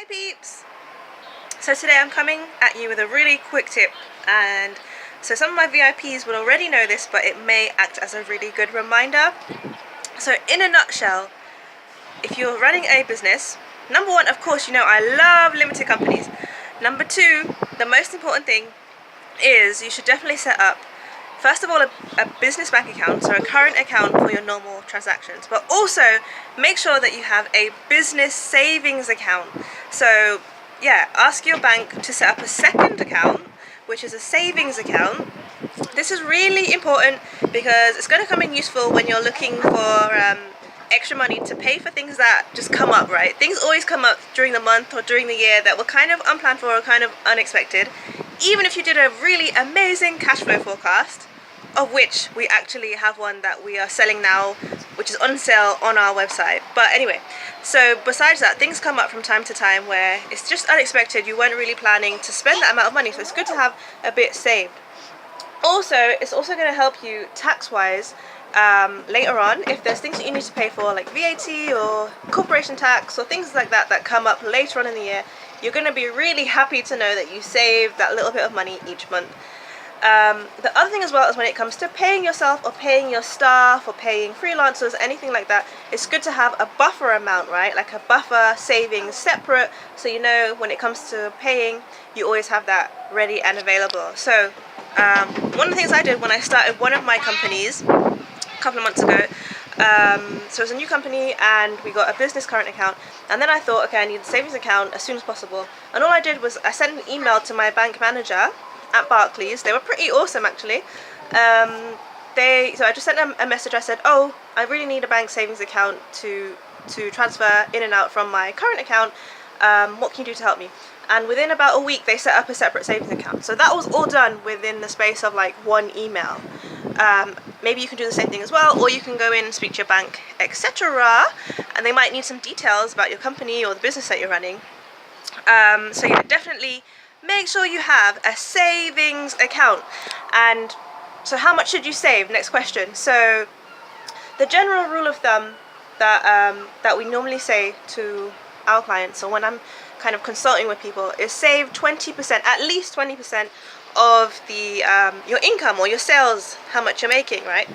Hey peeps! So today I'm coming at you with a really quick tip, and so some of my VIPs will already know this, but it may act as a really good reminder. So in a nutshell, if you're running a business, number one, of course, you know I love limited companies. Number two, the most important thing is you should definitely set up, first of all, a business bank account, so a current account for your normal transactions, but also make sure that you have a business savings account. So yeah, ask your bank to set up a second account, which is a savings account. This is really important because it's going to come in useful when you're looking for extra money to pay for things that just come up, right? Things always come up during the month or during the year that were kind of unplanned for or kind of unexpected. Even if you did a really amazing cash flow forecast, of which we actually have one that we are selling now, which is on sale on our website. But anyway, so besides that, things come up from time to time where it's just unexpected. You weren't really planning to spend that amount of money, so it's good to have a bit saved. Also, it's also going to help you tax-wise later on if there's things that you need to pay for, like VAT or corporation tax or things like that that come up later on in the year. You're going to be really happy to know that you saved that little bit of money each month. The other thing as well is when it comes to paying yourself or paying your staff or paying freelancers, anything like that, it's good to have a buffer amount, right? Like a buffer savings separate, so you know when it comes to paying, you always have that ready and available. So one of the things I did when I started one of my companies a couple of months ago, so it was a new company and we got a business current account, and then I thought, okay, I need a savings account as soon as possible, and all I did was I sent an email to my bank manager at Barclays. They were pretty awesome actually. So I just sent them a message. I said, oh, I really need a bank savings account to transfer in and out from my current account. What can you do to help me? And within about a week they set up a separate savings account. So that was all done within the space of like one email. Maybe you can do the same thing as well, or you can go in and speak to your bank, etc., and they might need some details about your company or the business that you're running. So yeah, definitely make sure you have a savings account. And so how much should you save? Next question. So the general rule of thumb that we normally say to our clients, so when I'm kind of consulting with people, is save 20%, at least 20% of the your income or your sales, how much you're making, right?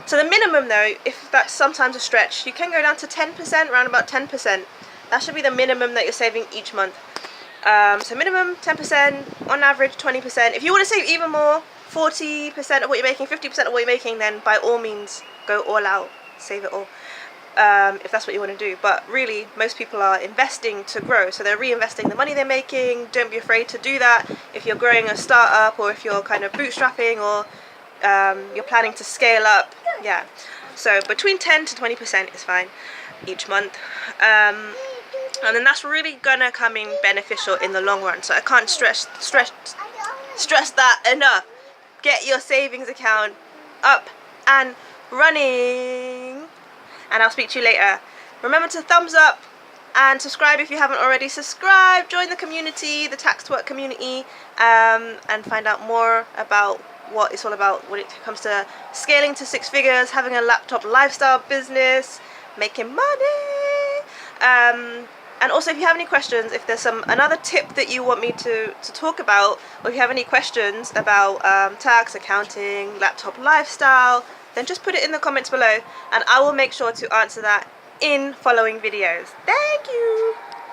So the minimum though, if that's sometimes a stretch, you can go down to 10%, around about 10%. That should be the minimum that you're saving each month. So minimum 10%, on average 20%. If you want to save even more, 40% of what you're making, 50% of what you're making, then by all means go all out, save it all, if that's what you want to do. But really, most people are investing to grow, so they're reinvesting the money they're making. Don't be afraid to do that if you're growing a startup, or if you're kind of bootstrapping, or you're planning to scale up. Yeah, so between 10 to 20% is fine each month. And then that's really gonna come in beneficial in the long run. So I can't stress that enough. Get your savings account up and running. And I'll speak to you later. Remember to thumbs up and subscribe if you haven't already. Subscribe, join the community, the Tax Twerk community, and find out more about what it's all about when it comes to scaling to 6 figures, having a laptop lifestyle business, making money. And also, if you have any questions, if there's another tip that you want me to talk about, or if you have any questions about tax, accounting, laptop lifestyle, then just put it in the comments below and I will make sure to answer that in following videos. Thank you!